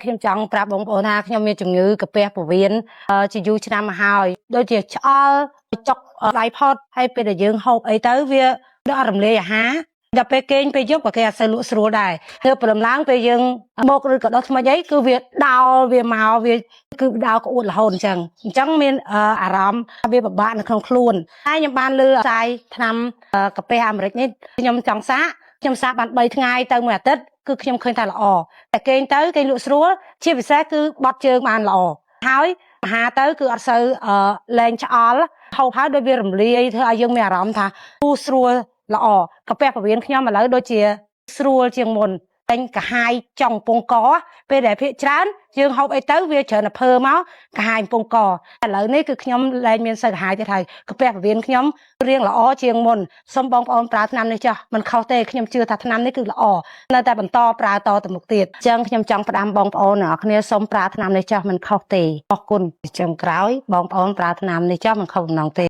ខ្ញុំចង់ប្រាប់បងប្អូនថាខ្ញុំមានជំងឺកាពះពោះវៀនជាយូរឆ្នាំមកហើយដូចជាឆ្អល់ចុកដៃផុតហើយពេលដែលយើងហូបអីទៅវាដូចអត់រំលាយអាហារដល់ពេលគេងពេលយប់ក៏គេអត់សូវលក់ស្រួលដែរគឺព្រមឡើងពេលយើងមកឬក៏ដោះថ្មិចអីគឺវាដោលវាមកវាគឺដោលក្អួតរហូតអញ្ចឹងមានអារម្មណ៍វាពិបាកនៅក្នុងខ្លួនហើយខ្ញុំបានលើផ្សាយថ្នាំកាពះអាមេរិកនេះខ្ញុំចង់សាកខ្ញុំសាកបាន3ថ្ងៃទៅ1អាទិត្យគឺខ្ញុំឃើញថាល្អតែគេងទៅគេលក់ស្រួលជាពិសេសគឺបត់ជើងបានល្អហើយអាហារទៅគឺអត់សូវលែងឆ្អល់ហូបហើយដូចវារំលាយធ្វើឲ្យយើងមានអារម្មណ៍ថាពូស្រួលល្អកាពះពោះវៀនខ្ញុំឥឡូវដូចជាស្រួលជាងមុនតែកាហាយចង់ពងកពេលដែលភាកច្រើនយើងហូបអីទៅវាច្រើនតែភើមកកាហាយពងកឥឡូវនេះគឺខ្ញុំលែងមានសូវកាហាយទៀតហើយកាពះពោះវៀនខ្ញុំរៀងល្អជាងមុនសូមបងប្អូនប្រើថ្នាំនេះចុះមិនខុសទេខ្ញុំជឿថាថ្នាំនេះគឺល្អនៅតែបន្តប្រើតទៅមុខទៀតអញ្ចឹងខ្ញុំចង់ផ្ដាំបងប្អូនអ្នកគ្នាសូមប្រើថ្នាំនេះចុះមិនខុសទេអរគុណអញ្ចឹងក្រោយបងប្អូនប្រើថ្នាំនេះចុះមិនខុសបំណងទេ